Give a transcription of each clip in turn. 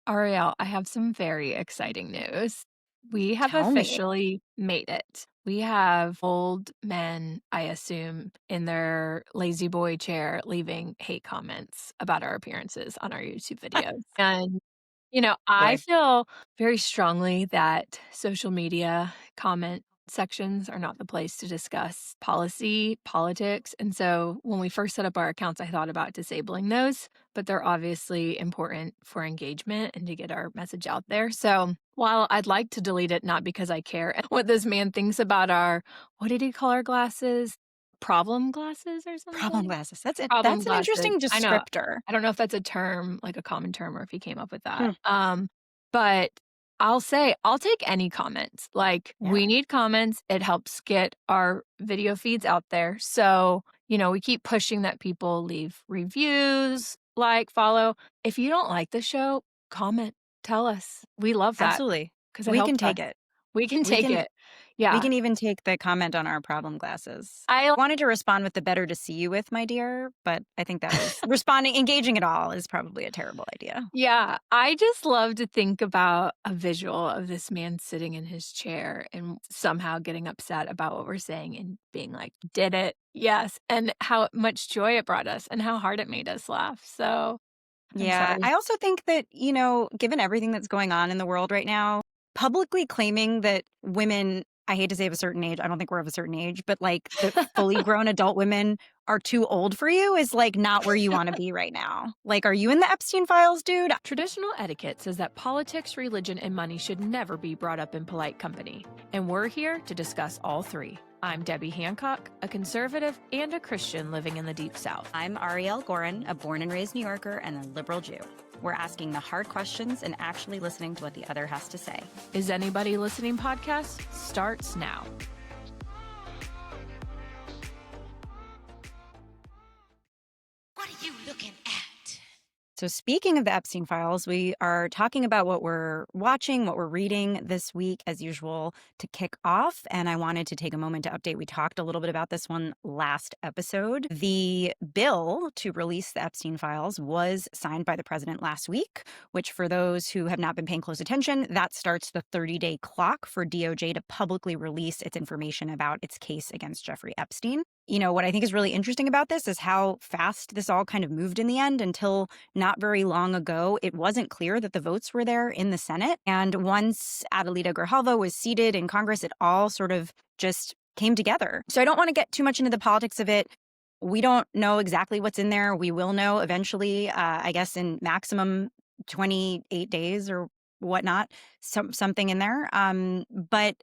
Arielle, I have some very exciting news. We have Tell me. officially made it. We have old men, I assume, in their lazy boy chair leaving hate comments about our appearances on our YouTube videos. And, I Boy, feel very strongly that social media comment sections are not the place to discuss policy, politics. And so when we first set up our accounts, I thought about disabling those, but they're obviously important for engagement and to get our message out there. So while I'd like to delete it, not because I care what this man thinks about our, what did he call our glasses? Problem glasses or problem something? glasses. That's it. Problem That's an glasses. interesting I know. descriptor. I don't know if that's a term, like a common term, or if he came up with that. Hmm. But I'll say I'll take any comments. Like, Yeah, we need comments. It helps get our video feeds out there. So, we keep pushing that people leave reviews, like, follow. If you don't like the show, comment. Tell us. We love that absolutely. because it We can helps us. take it. We can We take can it. we Yeah. can even take the comment on our problem glasses. I Wanted to respond with the better to see you with, my dear, but I think that was engaging at all is probably a terrible idea. Yeah, I just love to think about a visual of this man sitting in his chair and somehow getting upset about what we're saying and being like, "Did it? Yes," and how much joy it brought us and how hard it made us laugh, so I'm Yeah, sorry. I also think that, given everything that's going on in the world right now, publicly claiming that women, I hate to say of a certain age, I don't think we're of a certain age, but like that fully grown adult women are too old for you is like not where you want to be right now. Like, are you in the Epstein files, dude? Traditional etiquette says that politics, religion, and money should never be brought up in polite company, and we're here to discuss all three. I'm Debbie Hancock, a conservative and a Christian living in the Deep South. I'm Arielle Gorin, a born and raised New Yorker and a liberal Jew. We're asking the hard questions and actually listening to what the other has to say. Is Anybody Listening podcast starts now. What are you looking at? So, speaking of the Epstein files, we are talking about what we're watching, what we're reading this week, as usual, to kick off. And I wanted to take a moment to update. We talked a little bit about this one last episode. The bill to release the Epstein files was signed by the president last week, which, for those who have not been paying close attention, that starts the 30-day clock for DOJ to publicly release its information about its case against Jeffrey Epstein. What I think is really interesting about this is how fast this all kind of moved in the end. Until not very long ago, it wasn't clear that the votes were there in the Senate. And once Adelita Grijalva was seated in Congress, it all sort of just came together. So I don't want to get too much into the politics of it. We don't know exactly what's in there. We will know eventually, I guess in maximum 28 days or whatnot, something in there. But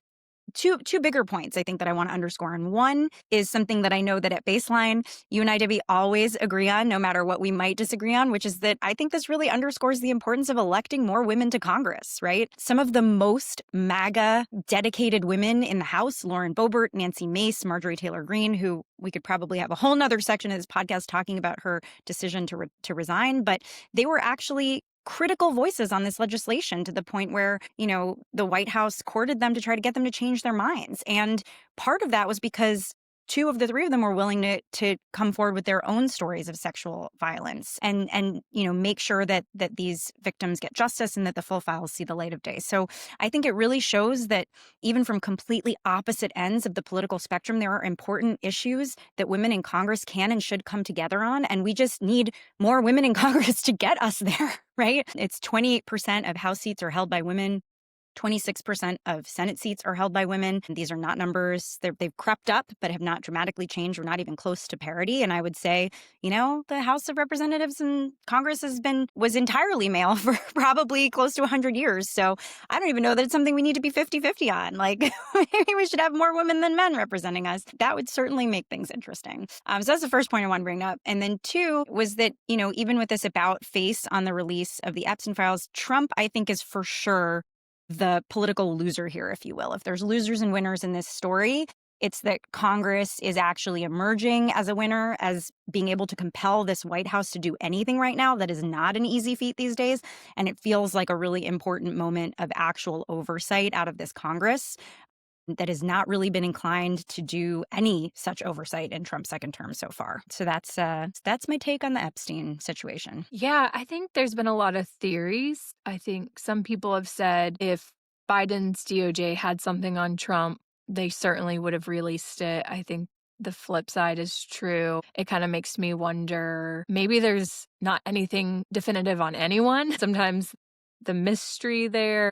two bigger points I think that I want to underscore. And one is something that I know that at Baseline, you and I, Debbie, always agree on, no matter what we might disagree on, which is that I think this really underscores the importance of electing more women to Congress, right? Some of the most MAGA dedicated women in the House, Lauren Boebert, Nancy Mace, Marjorie Taylor Greene, who we could probably have a whole nother section of this podcast talking about her decision to resign, but they were actually critical voices on this legislation to the point where, the White House courted them to try to get them to change their minds. And part of that was because two of the three of them were willing to come forward with their own stories of sexual violence and make sure that these victims get justice and that the full files see the light of day. So I think it really shows that even from completely opposite ends of the political spectrum, there are important issues that women in Congress can and should come together on. And we just need more women in Congress to get us there, right? It's 28% of House seats are held by women. 26% of Senate seats are held by women. These are not numbers. They've crept up, but have not dramatically changed. We're not even close to parity. And I would say, the House of Representatives and Congress was entirely male for probably close to 100 years. So I don't even know that it's something we need to be 50-50 on. Like, maybe we should have more women than men representing us. That would certainly make things interesting. So that's the first point I want to bring up. And then two was that, even with this about face on the release of the Epstein files, Trump, I think, is for sure the political loser here, if you will. If there's losers and winners in this story, it's that Congress is actually emerging as a winner, as being able to compel this White House to do anything right now. That is not an easy feat these days. And it feels like a really important moment of actual oversight out of this Congress. that has not really been inclined to do any such oversight in Trump's second term so far. So that's my take on the Epstein situation. Yeah, I think there's been a lot of theories. I think some people have said if Biden's DOJ had something on Trump, they certainly would have released it. I think the flip side is true. It kind of makes me wonder, maybe there's not anything definitive on anyone. Sometimes the mystery there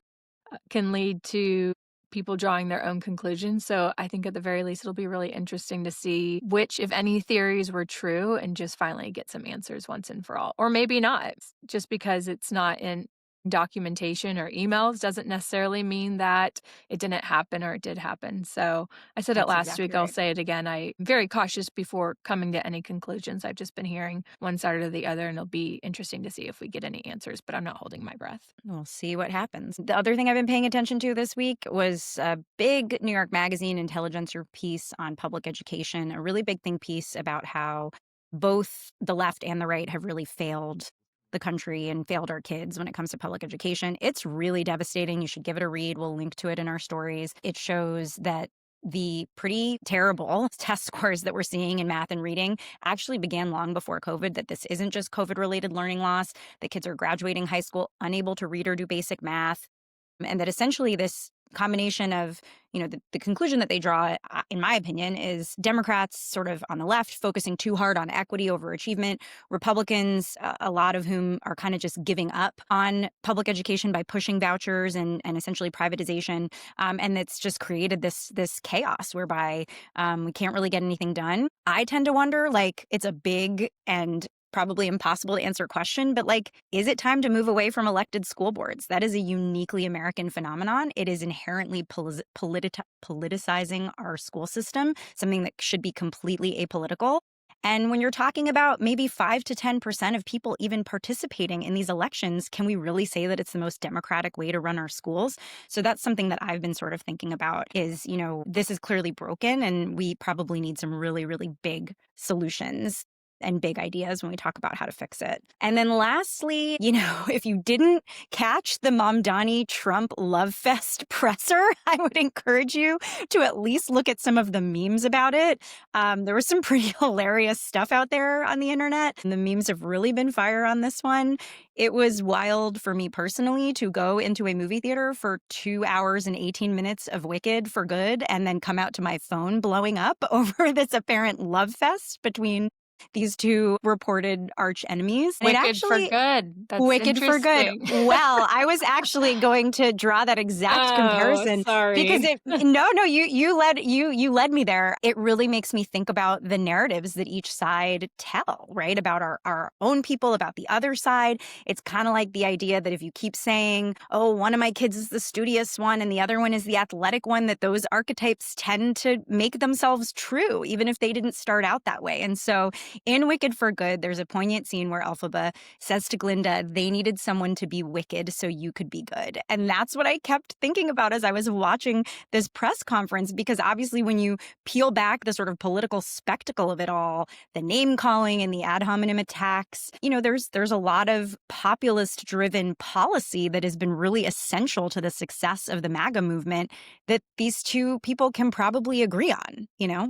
can lead to people drawing their own conclusions. So I think at the very least, it'll be really interesting to see which, if any, theories were true and just finally get some answers once and for all. Or maybe not. Just because it's not in documentation or emails doesn't necessarily mean that it didn't happen or it did happen. So I said it That's last exactly week. I'll right. say it again. I'm very cautious before coming to any conclusions. I've just been hearing one side or the other, and it'll be interesting to see if we get any answers, but I'm not holding my breath. We'll see what happens. The other thing I've been paying attention to this week was a big New York Magazine Intelligencer piece on public education, a really big think piece about how both the left and the right have really failed the country and failed our kids when it comes to public education. It's really devastating. You should give it a read. We'll link to it in our stories. It shows that the pretty terrible test scores that we're seeing in math and reading actually began long before COVID, that this isn't just COVID-related learning loss, that kids are graduating high school unable to read or do basic math, and that essentially this combination of, the conclusion that they draw, in my opinion, is Democrats sort of on the left focusing too hard on equity over achievement, Republicans, a lot of whom are kind of just giving up on public education by pushing vouchers and essentially privatization, and it's just created this chaos whereby we can't really get anything done. I tend to wonder, like, it's a big and probably impossible to answer question, but like, is it time to move away from elected school boards? That is a uniquely American phenomenon. It is inherently politicizing our school system, something that should be completely apolitical. And when you're talking about maybe 5 to 10% of people even participating in these elections, can we really say that it's the most democratic way to run our schools? So that's something that I've been sort of thinking about is, this is clearly broken and we probably need some really, really big solutions and big ideas when we talk about how to fix it. And then lastly, if you didn't catch the Mamdani Trump Love Fest presser, I would encourage you to at least look at some of the memes about it. There was some pretty hilarious stuff out there on the internet, and the memes have really been fire on this one. It was wild for me personally to go into a movie theater for 2 hours and 18 minutes of Wicked for good and then come out to my phone blowing up over this apparent love fest between these two reported arch enemies. And it Wicked for actually good. That's wicked for good. interesting. Well, I was actually going to draw that exact Oh, comparison because sorry. you led me there. It really makes me think about the narratives that each side tell, right? About our own people, about the other side. It's kind of like the idea that if you keep saying, oh, one of my kids is the studious one and the other one is the athletic one, that those archetypes tend to make themselves true, even if they didn't start out that way. And so in Wicked for Good, there's a poignant scene where Elphaba says to Glinda, they needed someone to be wicked so you could be good. And that's what I kept thinking about as I was watching this press conference, because obviously when you peel back the sort of political spectacle of it all, the name calling and the ad hominem attacks, there's a lot of populist driven policy that has been really essential to the success of the MAGA movement that these two people can probably agree on,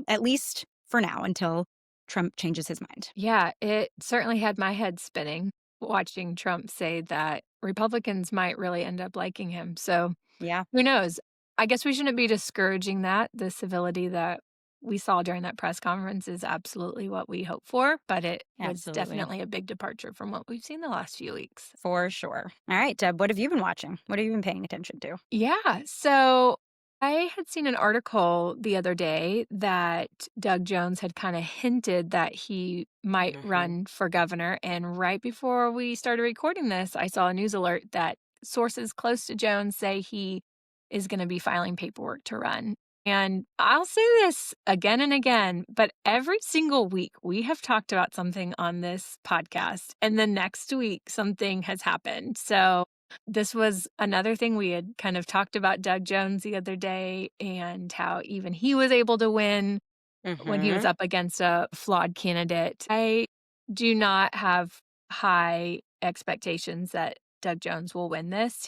at least for now until Trump changes his mind. Yeah, it certainly had my head spinning watching Trump say that Republicans might really end up liking him. So Yeah, who knows? I guess we shouldn't be discouraging that. The civility that we saw during that press conference is absolutely what we hope for, but it was absolutely. definitely a big departure from what we've seen the last few weeks. For sure. All right, Deb, what have you been watching? What have you been paying attention to? Yeah. So I had seen an article the other day that Doug Jones had kind of hinted that he might Mm-hmm. run for governor. And right before we started recording this, I saw a news alert that sources close to Jones say he is going to be filing paperwork to run. And I'll say this again and again, but every single week we have talked about something on this podcast, and the next week something has happened. So this was another thing we had kind of talked about Doug Jones the other day and how even he was able to win when he was Mm-hmm. up against a flawed candidate. I do not have high expectations that Doug Jones will win this.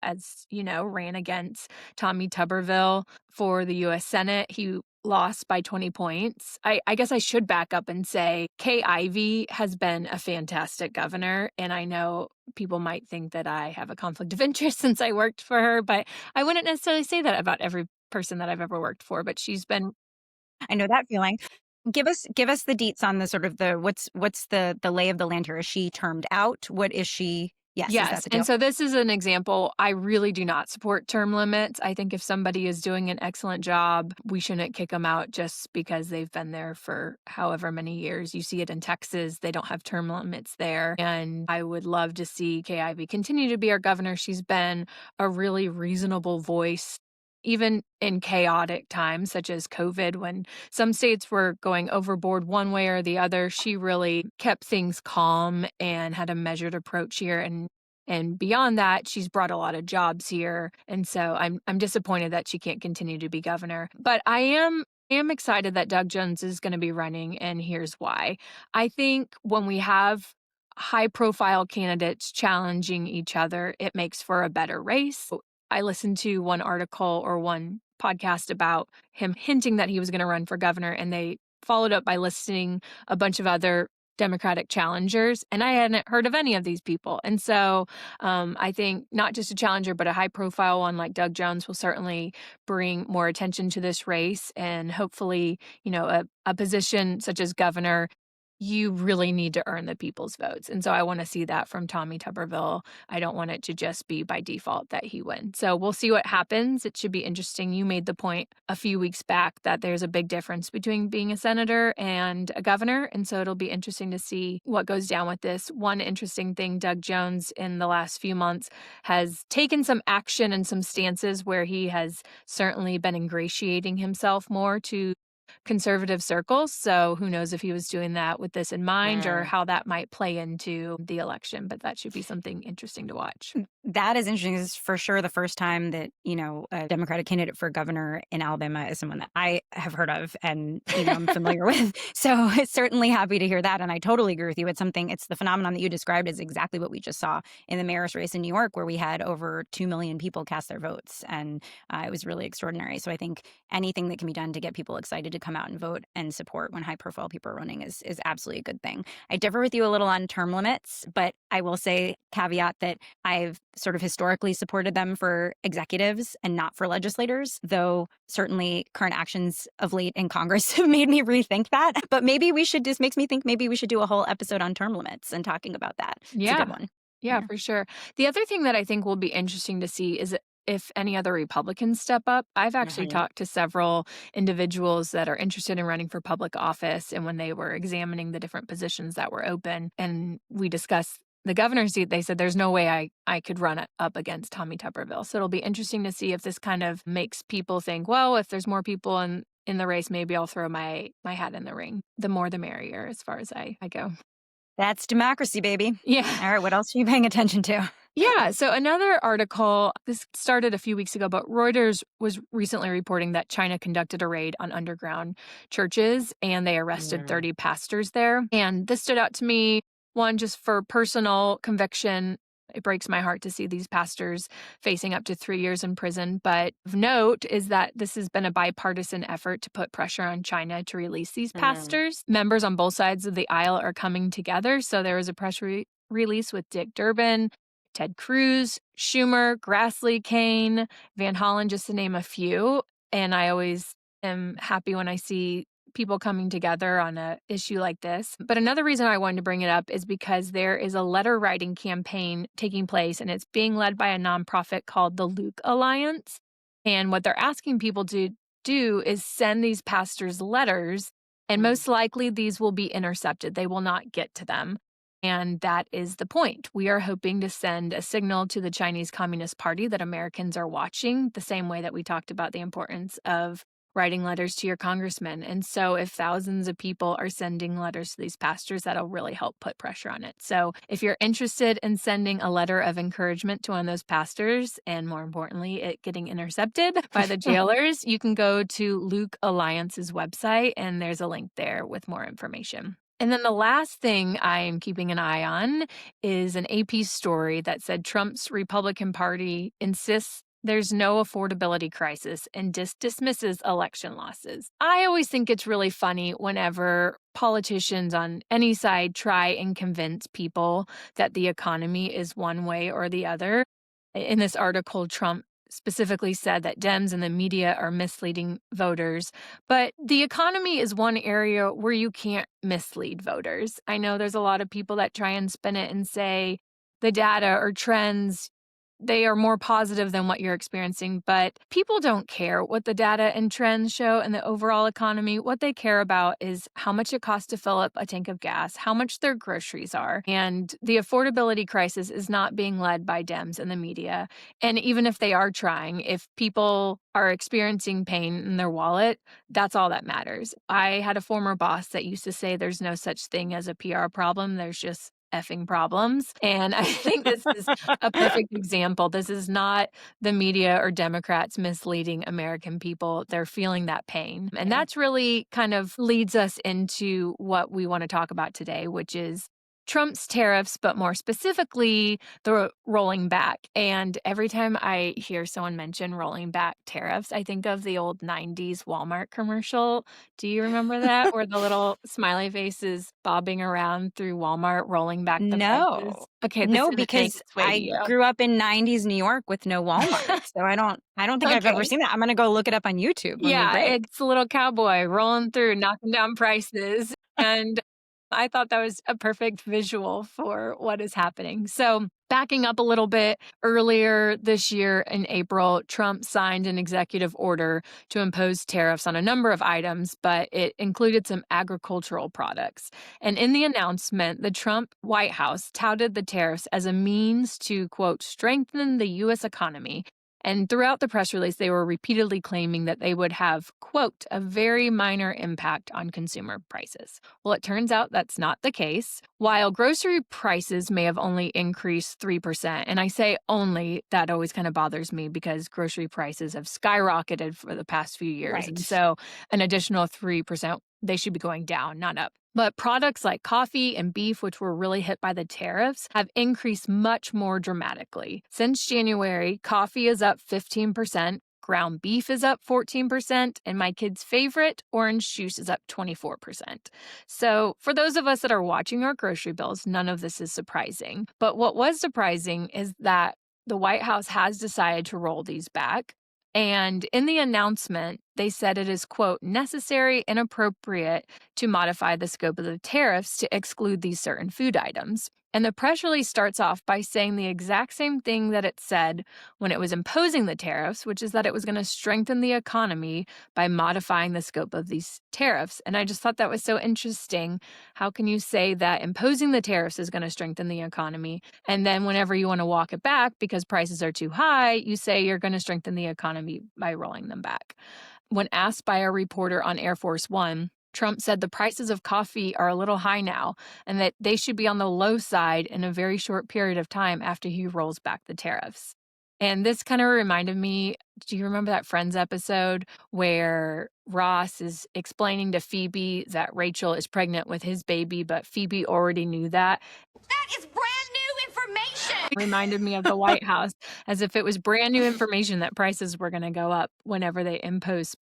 as you know, ran against Tommy Tuberville for the US Senate. He lost by 20 points. I guess I should back up and say Kay Ivey has been a fantastic governor. And I know people might think that I have a conflict of interest since I worked for her, but I wouldn't necessarily say that about every person that I've ever worked for. But she's been I know that feeling. Give us the deets on the sort of the what's the lay of the land here. Is she termed out? What is she? Yes, is that Yes, the and deal? so this is an example. I really do not support term limits. I think if somebody is doing an excellent job, we shouldn't kick them out just because they've been there for however many years. You see it in Texas, they don't have term limits there. And I would love to see Kay Ivey continue to be our governor. She's been a really reasonable voice. Even in chaotic times such as COVID, when some states were going overboard one way or the other, she really kept things calm and had a measured approach here. And beyond that, she's brought a lot of jobs here. And so I'm disappointed that she can't continue to be governor. But I am excited that Doug Jones is going to be running, and here's why. I think when we have high profile candidates challenging each other, it makes for a better race. I listened to one article or one podcast about him hinting that he was going to run for governor, and they followed up by listing a bunch of other Democratic challengers, and I hadn't heard of any of these people. And so I think not just a challenger, but a high profile one like Doug Jones will certainly bring more attention to this race. And hopefully, a position such as governor, you really need to earn the people's votes. And so I want to see that from Tommy Tuberville. I don't want it to just be by default that he wins. So we'll see what happens. It should be interesting. You made the point a few weeks back that there's a big difference between being a senator and a governor. And so it'll be interesting to see what goes down with this. One interesting thing, Doug Jones in the last few months has taken some action and some stances where he has certainly been ingratiating himself more to conservative circles. So who knows if he was doing that with this in mind or how that might play into the election. But that should be something interesting to watch. That is interesting. This is for sure the first time that, a Democratic candidate for governor in Alabama is someone that I have heard of and, I'm familiar with. So certainly happy to hear that. And I totally agree with you. It's the phenomenon that you described is exactly what we just saw in the mayor's race in New York, where we had over 2 million people cast their votes. And it was really extraordinary. So I think anything that can be done to get people excited to come out and vote and support when high profile people are running is absolutely a good thing. I differ with you a little on term limits, but I will say caveat that I've sort of historically supported them for executives and not for legislators, though certainly current actions of late in Congress have made me rethink that. But this makes me think maybe we should do a whole episode on term limits and talking about that. It's a Yeah. good one. Yeah, for sure. The other thing that I think will be interesting to see is if any other Republicans step up. I've actually talked to several individuals that are interested in running for public office. And when they were examining the different positions that were open and we discussed the governor's seat, they said there's no way I could run it up against Tommy Tuberville. So it'll be interesting to see if this kind of makes people think, well, if there's more people in the race, maybe I'll throw my hat in the ring. The more the merrier as far as I go. That's democracy, baby. Yeah. All right. What else are you paying attention to? Yeah. So another article, this started a few weeks ago, but Reuters was recently reporting that China conducted a raid on underground churches and they arrested 30 pastors there. And this stood out to me, one, just for personal conviction. It breaks my heart to see these pastors facing up to 3 years in prison. But of note is that this has been a bipartisan effort to put pressure on China to release these pastors. Members on both sides of the aisle are coming together. So there was a press release with Dick Durbin, Ted Cruz, Schumer, Grassley, Kane, Van Hollen, just to name a few. And I always am happy when I see people coming together on an issue like this. But another reason I wanted to bring it up is because there is a letter writing campaign taking place, and it's being led by a nonprofit called the Luke Alliance. And what they're asking people to do is send these pastors letters, and most likely these will be intercepted. They will not get to them. And that is the point. We are hoping to send a signal to the Chinese Communist Party that Americans are watching, the same way that we talked about the importance of writing letters to your congressman. And so if thousands of people are sending letters to these pastors, that'll really help put pressure on it. So if you're interested in sending a letter of encouragement to one of those pastors, and more importantly, it getting intercepted by the jailers, you can go to Luke Alliance's website, and there's a link there with more information. And then the last thing I'm keeping an eye on is an AP story that said Trump's Republican Party insists there's no affordability crisis and dismisses election losses. I always think it's really funny whenever politicians on any side try and convince people that the economy is one way or the other. In this article, Trump specifically said that Dems and the media are misleading voters. But the economy is one area where you can't mislead voters. I know there's a lot of people that try and spin it and say the data or trends, they are more positive than what you're experiencing, but people don't care what the data and trends show in the overall economy. What they care about is how much it costs to fill up a tank of gas, how much their groceries are. And the affordability crisis is not being led by Dems and the media. And even if they are trying, if people are experiencing pain in their wallet, that's all that matters. I had a former boss that used to say there's no such thing as a PR problem, there's just effing problems. And I think this is a perfect example. This is not the media or Democrats misleading American people. They're feeling that pain. And Yeah. that's really kind of leads us into what we want to talk about today, which is Trump's tariffs, but more specifically, the rolling back. And every time I hear someone mention rolling back tariffs, I think of the old 90s Walmart commercial. Do you remember that? Where the little smiley face is bobbing around through Walmart, rolling back the prices? No. Okay, this No, didn't make because its way to I you. grew up in 90s New York with no Walmart. So I don't think I've ever Okay. seen that. I'm gonna go look it up on YouTube when we Yeah, break. it's a little cowboy rolling through, knocking down prices. And I thought that was a perfect visual for what is happening. So, backing up a little bit, earlier this year in April, Trump signed an executive order to impose tariffs on a number of items, but it included some agricultural products. And in the announcement, the Trump White House touted the tariffs as a means to, quote, strengthen the U.S. economy. And throughout the press release, they were repeatedly claiming that they would have, quote, a very minor impact on consumer prices. Well, it turns out that's not the case. While grocery prices may have only increased 3%, and I say only, that always kind of bothers me because grocery prices have skyrocketed for the past few years. And Right. so an additional 3%, they should be going down, not up. But products like coffee and beef, which were really hit by the tariffs, have increased much more dramatically. Since January, coffee is up 15%, ground beef is up 14%, and my kid's favorite, orange juice, is up 24%. So, for those of us that are watching our grocery bills, none of this is surprising. But what was surprising is that the White House has decided to roll these back. And in the announcement, they said it is, quote, necessary and appropriate to modify the scope of the tariffs to exclude these certain food items. And the press release starts off by saying the exact same thing that it said when it was imposing the tariffs, which is that it was going to strengthen the economy by modifying the scope of these tariffs. And I just thought that was so interesting. How can you say that imposing the tariffs is going to strengthen the economy? And then whenever you want to walk it back because prices are too high, you say you're going to strengthen the economy by rolling them back. When asked by a reporter on Air Force One, Trump said the prices of coffee are a little high now and that they should be on the low side in a very short period of time after he rolls back the tariffs. And this kind of reminded me, do you remember that Friends episode where Ross is explaining to Phoebe that Rachel is pregnant with his baby, but Phoebe already knew that? That is brand new information. Reminded me of the White House, as if it was brand new information that prices were going to go up whenever they impose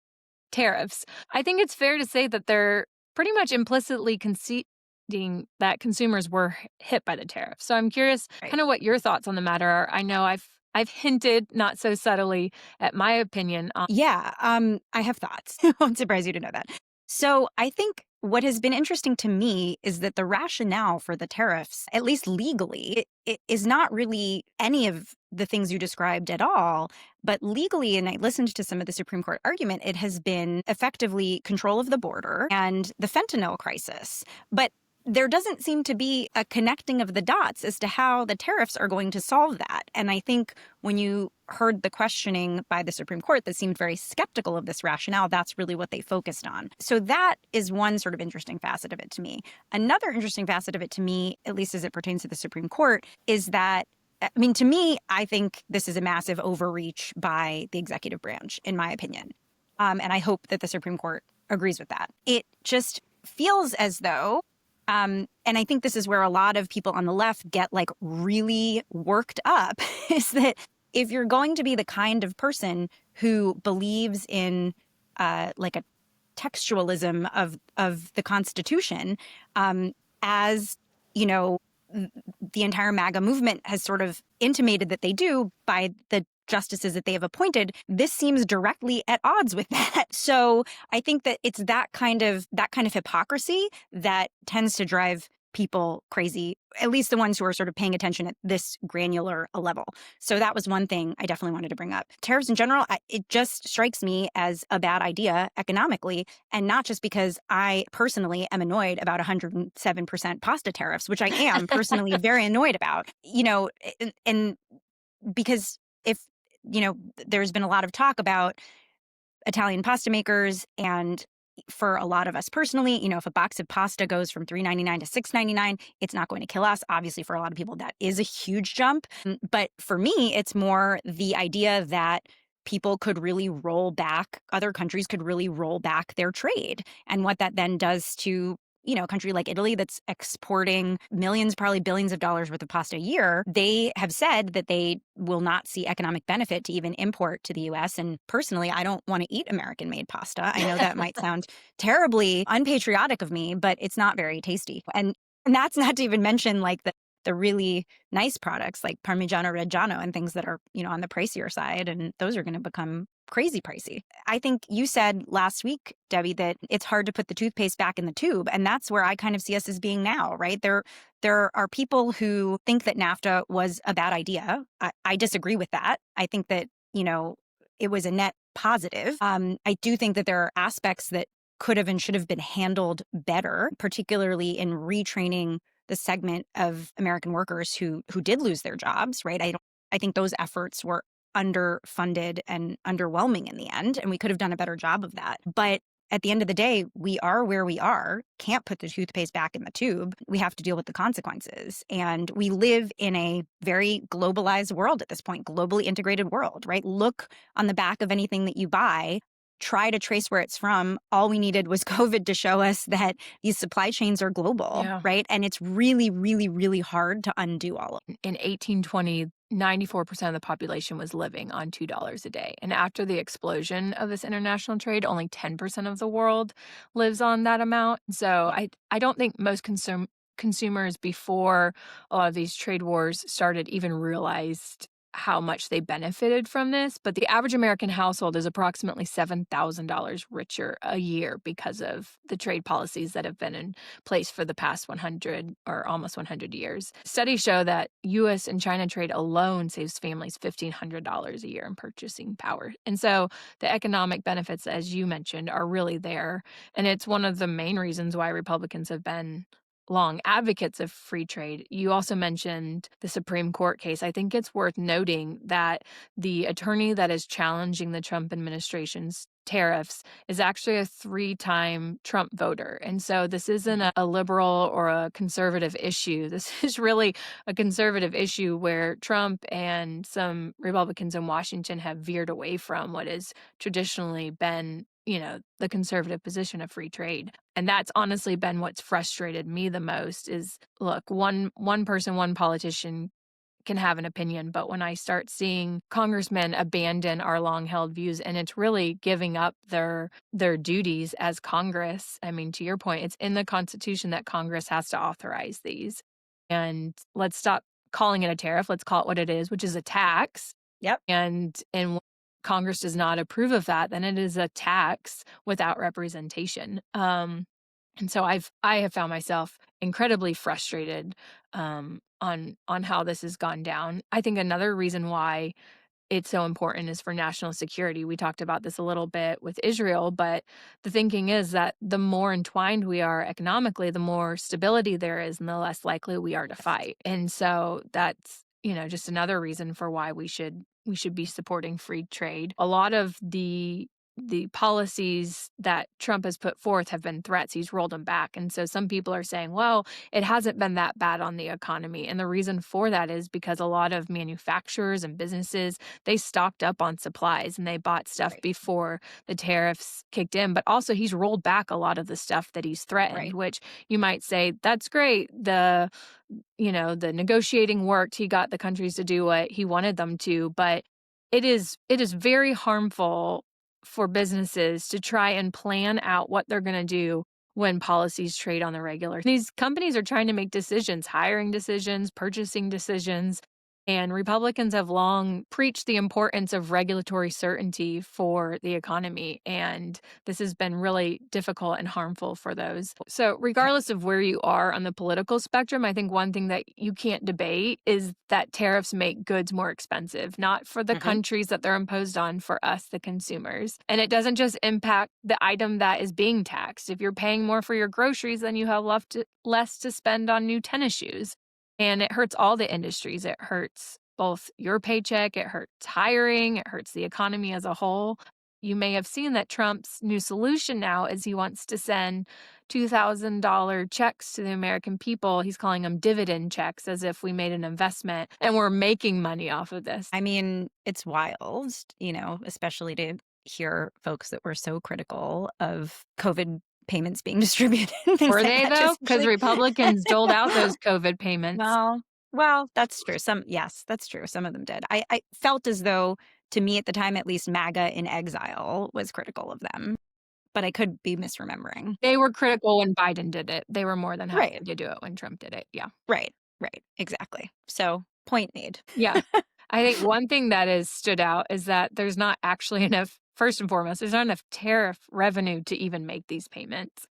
tariffs. I think it's fair to say that they're pretty much implicitly conceding that consumers were hit by the tariffs. So I'm curious Right. kind of what your thoughts on the matter are. I know I've hinted not so subtly at my opinion on. Yeah, I have thoughts. It won't surprise you to know that. So I think what has been interesting to me is that the rationale for the tariffs, at least legally, it is not really any of the things you described at all. But legally, and I listened to some of the Supreme Court argument, it has been effectively control of the border and the fentanyl crisis. But there doesn't seem to be a connecting of the dots as to how the tariffs are going to solve that. And I think when you heard the questioning by the Supreme Court that seemed very skeptical of this rationale, that's really what they focused on. So that is one sort of interesting facet of it to me. Another interesting facet of it to me, at least as it pertains to the Supreme Court, is that, I mean, to me, I think this is a massive overreach by the executive branch, in my opinion. And I hope that the Supreme Court agrees with that. It just feels as though And I think this is where a lot of people on the left get like really worked up is that if you're going to be the kind of person who believes in like a textualism of the Constitution, as you know, the entire MAGA movement has sort of intimated that they do by the justices that they have appointed, this seems directly at odds with that. So I think that it's that kind of hypocrisy that tends to drive people crazy, at least the ones who are sort of paying attention at this granular a level. So that was one thing I definitely wanted to bring up. Tariffs in general, it just strikes me as a bad idea economically, and not just because I personally am annoyed about 107% pasta tariffs, which I am personally very annoyed about, and because if, there's been a lot of talk about Italian pasta makers, and for a lot of us personally, if a box of pasta goes from $3.99 to $6.99, it's not going to kill us. Obviously, for a lot of people, that is a huge jump. But for me, it's more the idea that people could really roll back, other countries could really roll back their trade, and what that then does to a country like Italy that's exporting millions, probably billions of dollars worth of pasta a year. They have said that they will not see economic benefit to even import to the US. And personally, I don't want to eat American made pasta. I know that might sound terribly unpatriotic of me, but it's not very tasty. And that's not to even mention like the really nice products like Parmigiano Reggiano and things that are, on the pricier side. And those are going to become crazy pricey. I think you said last week, Debbie, that it's hard to put the toothpaste back in the tube. And that's where I kind of see us as being now, right? There are people who think that NAFTA was a bad idea. I disagree with that. I think that, it was a net positive. I do think that there are aspects that could have and should have been handled better, particularly in retraining the segment of American workers who did lose their jobs, right? I think those efforts were underfunded and underwhelming in the end, and we could have done a better job of that. But at the end of the day, we are where we are, can't put the toothpaste back in the tube. We have to deal with the consequences. And we live in a very globalized world at this point, globally integrated world, right? Look on the back of anything that you buy, try to trace where it's from. All we needed was COVID to show us that these supply chains are global, right? And it's really, really, really hard to undo all of it. In 1820, 94% of the population was living on $2 a day. And after the explosion of this international trade, only 10% of the world lives on that amount. So I don't think most consumers before a lot of these trade wars started even realized how much they benefited from this, but the average American household is approximately $7,000 richer a year because of the trade policies that have been in place for the past 100 or almost 100 years. Studies show that U.S. and China trade alone saves families $1,500 a year in purchasing power. And so the economic benefits, as you mentioned, are really there. And it's one of the main reasons why Republicans have been long advocates of free trade. You also mentioned the Supreme Court case. I think it's worth noting that the attorney that is challenging the Trump administration's tariffs is actually a 3-time Trump voter. And so this isn't a liberal or a conservative issue. This is really a conservative issue where Trump and some Republicans in Washington have veered away from what has traditionally been the conservative position of free trade. And that's honestly been what's frustrated me the most is, look, one person, one politician can have an opinion, but when I start seeing congressmen abandon our long-held views, and it's really giving up their duties as Congress. I mean, to your point, it's in the Constitution that Congress has to authorize these. And let's stop calling it a tariff. Let's call it what it is, which is a tax. Yep. And Congress does not approve of that, then it is a tax without representation. And so I have found myself incredibly frustrated on how this has gone down. I think another reason why it's so important is for national security. We talked about this a little bit with Israel, but the thinking is that the more entwined we are economically, the more stability there is and the less likely we are to fight. And so that's, just another reason for why we should be supporting free trade. A lot of the the policies that Trump has put forth have been threats. He's rolled them back. And so some people are saying, well, it hasn't been that bad on the economy. And the reason for that is because a lot of manufacturers and businesses, they stocked up on supplies and they bought stuff Right. before the tariffs kicked in. But also he's rolled back a lot of the stuff that he's threatened, Right. which you might say, that's great. The negotiating worked. He got the countries to do what he wanted them to, but it is very harmful for businesses to try and plan out what they're going to do when policies trade on the regular. These companies are trying to make decisions, hiring decisions, purchasing decisions, and Republicans have long preached the importance of regulatory certainty for the economy, and this has been really difficult and harmful for those. So, Okay. regardless of where you are on the political spectrum, I think one thing that you can't debate is that tariffs make goods more expensive, not for the Hmm. countries that they're imposed on, for us, the consumers. And it doesn't just impact the item that is being taxed. If you're paying more for your groceries, then you have less to spend on new tennis shoes. And it hurts all the industries. It hurts both your paycheck, it hurts hiring, it hurts the economy as a whole. You may have seen that Trump's new solution now is he wants to send $2,000 checks to the American people. He's calling them dividend checks, as if we made an investment and we're making money off of this. I mean, it's wild, especially to hear folks that were so critical of COVID payments being distributed and things Were like they, that. though? Just Because actually, Republicans doled out those COVID payments. well, well, that's true. Yes, that's true. Some of them did. I felt as though, to me at the time, at least, MAGA in exile was critical of them, but I could be misremembering. They were critical when Biden did it. They were more than happy Right, to do it when Trump did it. Yeah. right, right. Exactly. So, point made. Yeah. I think one thing that has stood out is that there's not actually enough, first and foremost, there's not enough tariff revenue to even make these payments.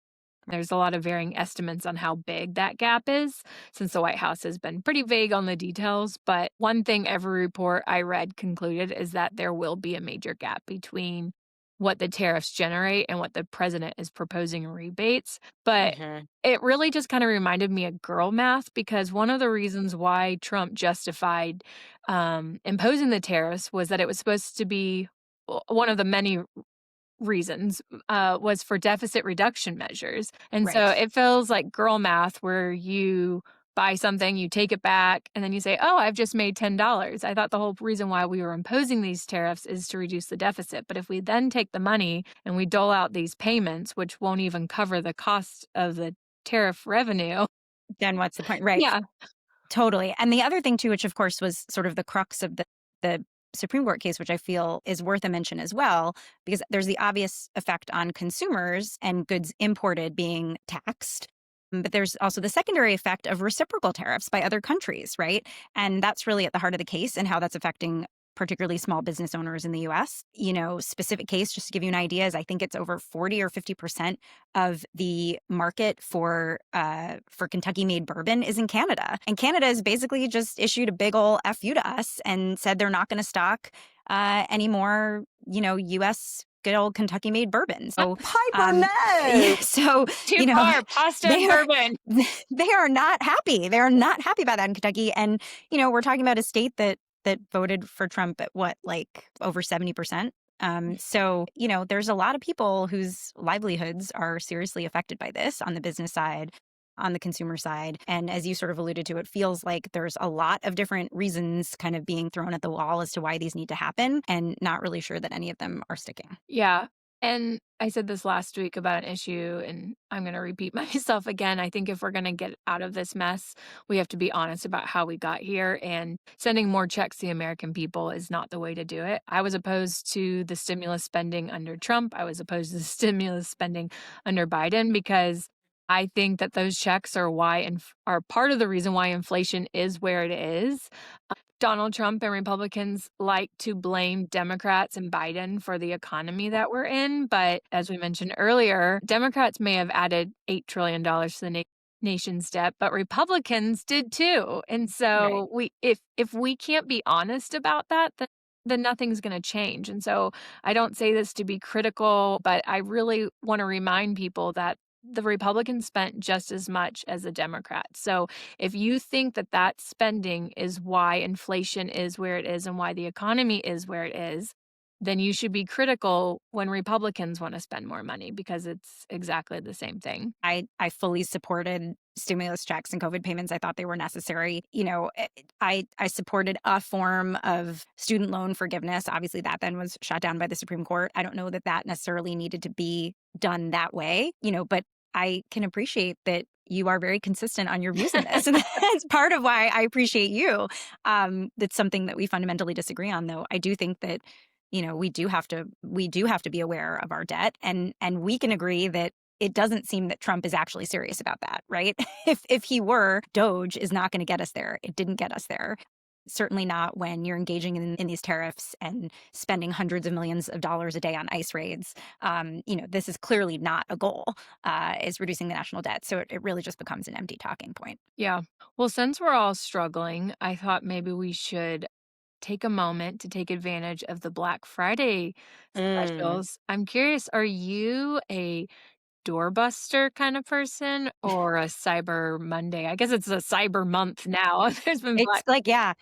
There's a lot of varying estimates on how big that gap is, since the White House has been pretty vague on the details. But one thing every report I read concluded is that there will be a major gap between what the tariffs generate and what the president is proposing in rebates. But Hmm. it really just kind of reminded me of girl math, because one of the reasons why Trump justified imposing the tariffs was that it was supposed to be one of the many reasons, was for deficit reduction measures. And so Right. it feels like girl math where you buy something, you take it back, and then you say, oh, I've just made $10. I thought the whole reason why we were imposing these tariffs is to reduce the deficit. But if we then take the money and we dole out these payments, which won't even cover the cost of the tariff revenue. Then what's the point? Right. Yeah. Totally. And the other thing too, which of course was sort of the crux of the Supreme Court case, which I feel is worth a mention as well, because there's the obvious effect on consumers and goods imported being taxed. But there's also the secondary effect of reciprocal tariffs by other countries, right? And that's really at the heart of the case and how that's affecting particularly small business owners in the US. Specific case, just to give you an idea, is I think it's over 40 or 50% of the market for Kentucky-made bourbon is in Canada. And Canada has basically just issued a big ol' F you to us and said they're not going to stock any more, US good old Kentucky-made bourbon. So, Piper yeah, no. so, Too far, pasta and they are bourbon. they are not happy. They are not happy about that in Kentucky. And, we're talking about a state that voted for Trump at what, like over 70%. So, there's a lot of people whose livelihoods are seriously affected by this on the business side, on the consumer side. And as you sort of alluded to, it feels like there's a lot of different reasons kind of being thrown at the wall as to why these need to happen, and not really sure that any of them are sticking. Yeah. And I said this last week about an issue, and I'm going to repeat myself again. I think if we're going to get out of this mess, we have to be honest about how we got here. And sending more checks to the American people is not the way to do it. I was opposed to the stimulus spending under Trump. I was opposed to the stimulus spending under Biden, because I think that those checks are are part of the reason why inflation is where it is. Donald Trump and Republicans like to blame Democrats and Biden for the economy that we're in. But as we mentioned earlier, Democrats may have added $8 trillion to the nation's debt, but Republicans did too. And Right. so if we can't be honest about that, then nothing's going to change. And so I don't say this to be critical, but I really want to remind people that the Republicans spent just as much as the Democrats. So if you think that that spending is why inflation is where it is and why the economy is where it is, then you should be critical when Republicans wanna spend more money because it's exactly the same thing. I fully supported stimulus checks and COVID payments. I thought they were necessary. I supported a form of student loan forgiveness. Obviously, that then was shot down by the Supreme Court. I don't know that that necessarily needed to be done that way, but I can appreciate that you are very consistent on your views in this. And that's part of why I appreciate you. That's something that we fundamentally disagree on, though. I do think that we do have to be aware of our debt, and we can agree that it doesn't seem that Trump is actually serious about that, right? If he were, Doge is not going to get us there. It didn't get us there. Certainly not when you're engaging in these tariffs and spending hundreds of millions of dollars a day on ICE raids. This is clearly not a goal, is reducing the national debt. So it really just becomes an empty talking point. Yeah. Well, since we're all struggling, I thought maybe we should take a moment to take advantage of the Black Friday Mm. specials. I'm curious, are you a doorbuster kind of person or a Cyber Monday? I guess it's a Cyber Month now. There's been It's Black like, yeah,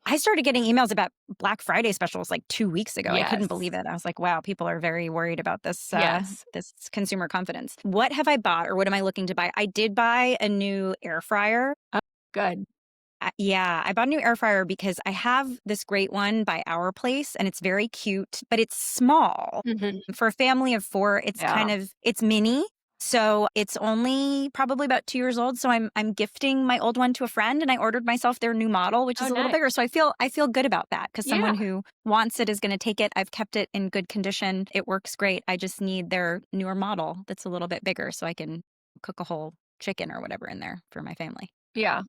I started getting emails about Black Friday specials like 2 weeks ago. I couldn't Yes. believe it. I was like, wow, people are very worried about Yes. this consumer confidence. What have I bought or what am I looking to buy? I did buy a new air fryer. Oh, good. Yeah, I bought a new air fryer because I have this great one by Our Place and it's very cute, but it's small. Mhm. For a family of 4, Yeah. it's mini. So it's only probably about 2 years old. So I'm gifting my old one to a friend and I ordered myself their new model, which Oh, is a little nice. bigger. So I feel good about that because Yeah. someone who wants it is going to take it. I've kept it in good condition. It works great. I just need their newer model that's a little bit bigger so I can cook a whole chicken or whatever in there for my family. Yeah.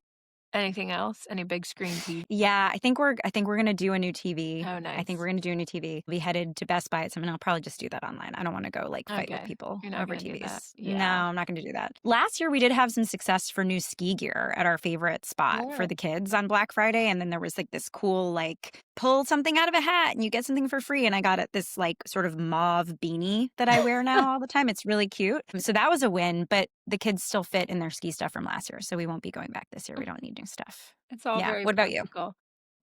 Anything else? Any big screen TV? Yeah, I think we're gonna do a new TV. Oh, I think we're nice. gonna do a new TV. We headed to Best Buy at some and I'll probably just do that online. I don't wanna go, like, fight with Okay. people You're not over gonna do that. TVs. No, Yeah. I'm not gonna do that. Last year, we did have some success for new ski gear at our favorite spot for Oh. the kids on Black Friday, and then there was, like, this cool, like, pull something out of a hat and you get something for free, and I got it this, like, sort of mauve beanie that I wear now all the time. It's really cute. So that was a win, but the kids still fit in their ski stuff from last year, so we won't be going back this year. We don't need new stuff. It's all Yeah. very What about you? practical.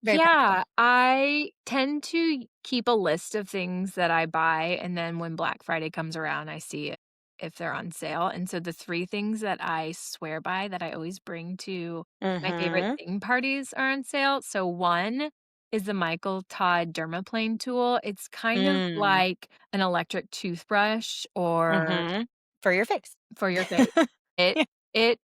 Very practical. Yeah, I tend to keep a list of things that I buy, and then when Black Friday comes around, I see if they're on sale, and so the 3 things that I swear by that I always bring to my favorite Mhm. thing parties are on sale. So one is the Michael Todd Dermaplane tool. It's kind of Mm. like an electric toothbrush or Mhm. For your face. for your face. It Yeah.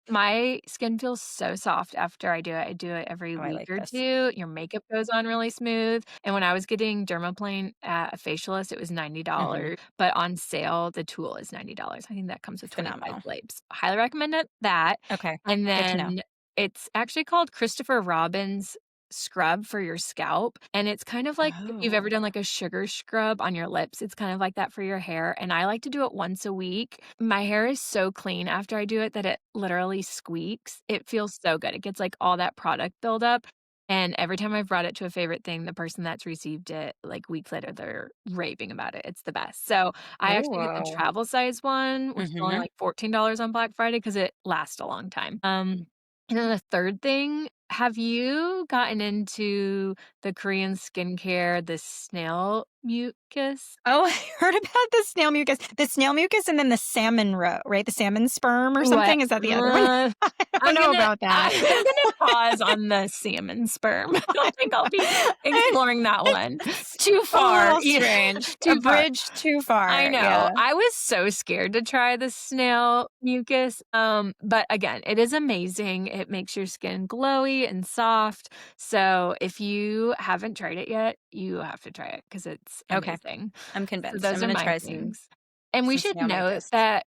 my skin feels so soft after I do it. I do it every Oh, I week like or this. 2. Your makeup goes on really smooth, and when I was getting dermaplane at a facialist, it was Mhm. $90, but on sale, the tool is $90. I think that comes with 25 Phenomenal. blades. Highly recommend that, Okay. and Good to know. then it's actually called Christopher Robin's scrub for your scalp, and it's kind of like if you've ever Oh. done, like, a sugar scrub on your lips, it's kind of like that for your hair, and I like to do it once a week. My hair is so clean after I do it that it literally squeaks. It feels so good. It gets, like, all that product buildup, and every time I've brought it to a favorite thing, the person that's received it, like, weeks later, they're raving about it. It's the best. So, I actually get the Ooh. travel size one, which is only, Mhm. like, $14 on Black Friday because it lasts a long time. And then the third thing, have you gotten into the Korean skincare, the snail mucus? Oh, I heard about the snail mucus. The snail mucus and then the salmon right? The salmon sperm or What? something? Is that the other one? I don't know about that. I'm gonna pause on the salmon sperm. I don't think I'll be exploring that one. It's Too a far. little Yeah, strange. A too far. bridge too I far. know. Yeah. I was so scared to try the snail mucus, but again, it is amazing. It makes your skin glowy and soft. So if you haven't tried it yet, you have to try it because it's Okay. amazing. I'm So convinced. I'm those are gonna my try things. And we some should snail note mucus. that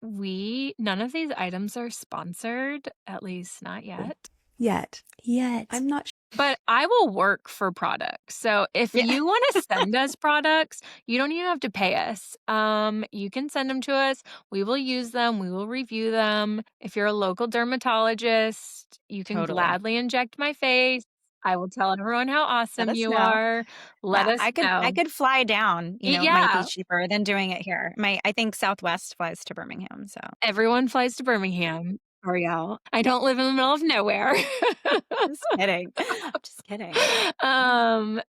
none of these items are sponsored, at least not yet. Yet. I'm not But I will work for products. So if Yeah. you wanna send us products, you don't even have to pay us. You can send them to us. We will use them. We will review them. If you're a local dermatologist, you can Totally. gladly inject my face. I will tell everyone how Let awesome us you know. are. Let Yeah, us I know. could fly down, it might be Yeah, cheaper than doing it here. I think Southwest flies to Birmingham, so everyone flies to Birmingham. Arielle. I don't live in the middle of nowhere. Just kidding. Just kidding.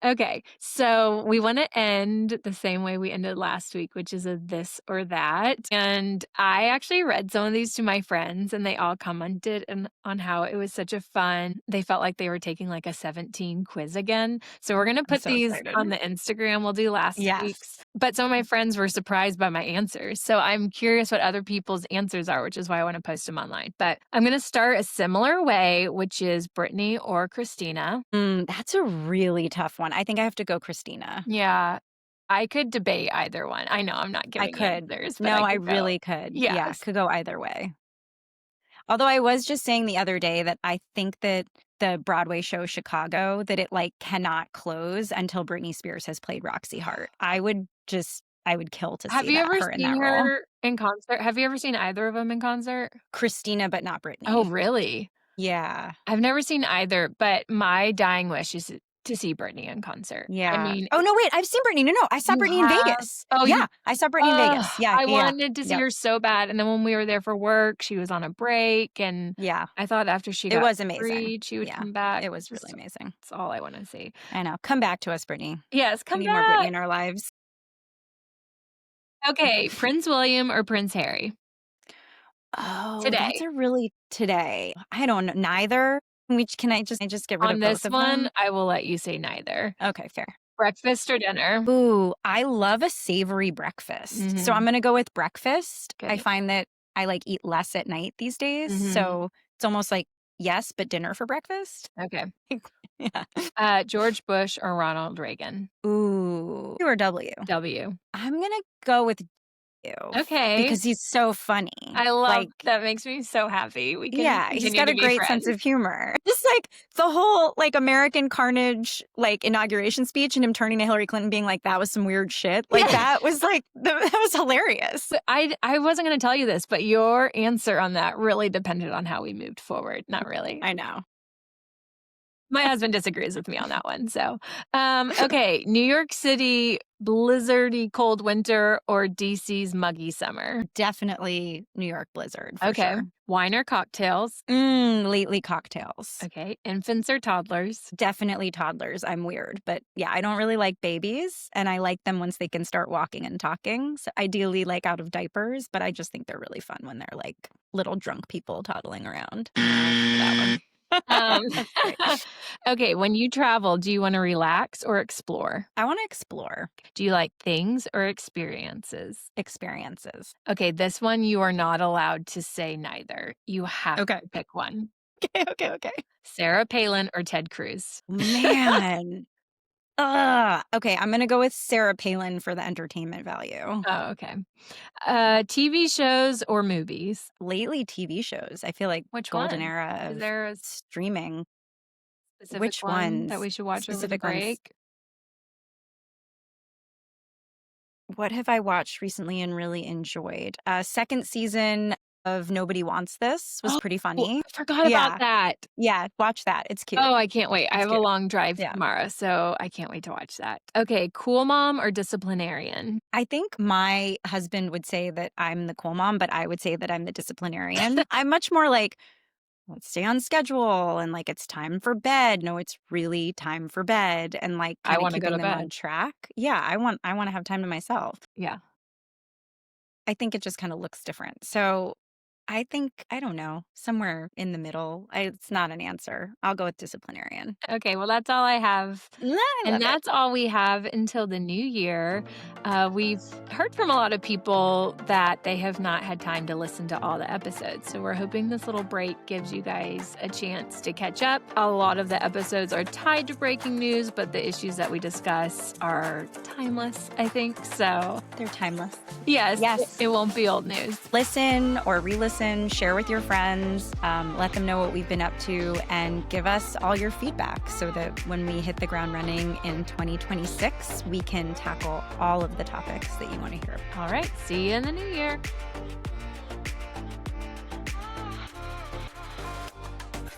Okay. So we want to end the same way we ended last week, which is a this or that. And I actually read some of these to my friends and they all commented on how it was such a fun. They felt like they were taking like a 17 quiz again. So we're going to I'm put so these excited. on the Instagram. We'll do last week's. Yes. But some of my friends were surprised by my answers. So I'm curious what other people's answers are, which is why I want to post them online. But I'm going to start a similar way, which is Brittany or Christina. That's a really tough one. I think I have to go Christina. Yeah. I could debate either one. I know I'm not I giving could. answers, but No, I I could go. really could. Yeah, Yes. could go either way. Although I was just saying the other day that I think that the Broadway show Chicago, that it like cannot close until Britney Spears has played Roxy Hart. I would kill to Have see you that ever her in seen that role. her in concert? Have you ever seen either of them in concert? Christina, but not Britney. Oh, really? Yeah. I've never seen either, but my dying wish is to see Britney in concert. Yeah. I mean, Oh, no, wait. I've seen Britney. No, I saw you Britney in have? Vegas. Oh, Yeah, I saw Britney in Vegas. Yeah, I yeah. wanted to see Yep. her so bad, and then when we were there for work, she was on a break, and Yeah. I thought after she It got was amazing. freed, she would Yeah, come back. it was really amazing. That's all I wanna see. I know. Come back to us, Britney. Yes, We come need more Britney back. in our lives. Okay, Prince William or Prince Harry? Oh, Today. that's a really today. I don't know. Neither. Can I just get rid On of this both of one, them? I will let you say neither. Okay, fair. Breakfast or dinner? Ooh, I love a savory breakfast. So Mhm. I'm gonna go with breakfast. Good. I find that I like eat less at night these days. Mhm. So it's almost like yes, but dinner for breakfast. Okay. Yeah. George Bush or Ronald Reagan? Ooh. U or W? W. I'm gonna go with you. Okay. Because he's so funny. I love like that makes me so happy. We can yeah, he's continue got to a be great sense friends. of humor. Just like the whole like American Carnage like inauguration speech and him turning to Hillary Clinton being like that was some weird shit. Like Yeah. that was like that was hilarious. I wasn't going to tell you this, but your answer on that really depended on how we moved forward. Not really. I know. My husband disagrees with me on that one. So, okay, New York City blizzardy cold winter or DC's muggy summer? Definitely New York blizzard for Okay. sure. Wine or cocktails? Lately cocktails. Okay. Infants or toddlers? Definitely toddlers. I'm weird, but yeah, I don't really like babies and I like them once they can start walking and talking. So ideally like out of diapers, but I just think they're really fun when they're like little drunk people toddling around. That one. That's great. Okay, when you travel, do you want to relax or explore? I want to explore Do you like things or experiences? experiences. Okay, this one you are not allowed to say neither. You have Okay. to pick one. Okay. Sarah Palin or Ted Cruz? Man. Okay, I'm going to go with Sarah Palin for the entertainment value. Oh, okay. TV shows or movies? Lately, TV shows. I feel like Which golden one? era Is of there a streaming. specific Which one that ones? we should watch over the Specific ones. break? What have I watched recently and really enjoyed? Second season of Nobody Wants This was pretty funny. I forgot Yeah. about that. Yeah, watch that. It's cute. Oh, I can't wait. I It's have a cute. long drive Yeah. tomorrow, so I can't wait to watch that. Okay, cool mom or disciplinarian? I think my husband would say that I'm the cool mom, but I would say that I'm the disciplinarian. I'm much more like, let's stay on schedule and like it's time for bed. No, it's really time for bed and like I kind of wanna go keeping to them on bed. track. Yeah, I want to have time to myself. Yeah. I think it just kind of looks different. So I think, I don't know, somewhere in the middle. It's not an answer. I'll go with disciplinarian. Okay, well, that's all I have. I love And it. that's all we have until the new year. We've heard from a lot of people that they have not had time to listen to all the episodes. So we're hoping this little break gives you guys a chance to catch up. A lot of the episodes are tied to breaking news, but the issues that we discuss are timeless, I think. So, They're timeless. yes, Yes. it won't be old news. Listen or re-listen, share with your friends, let them know what we've been up to, and give us all your feedback so that when we hit the ground running in 2026, we can tackle all of the topics that you want to hear about. All right, see you in the new year.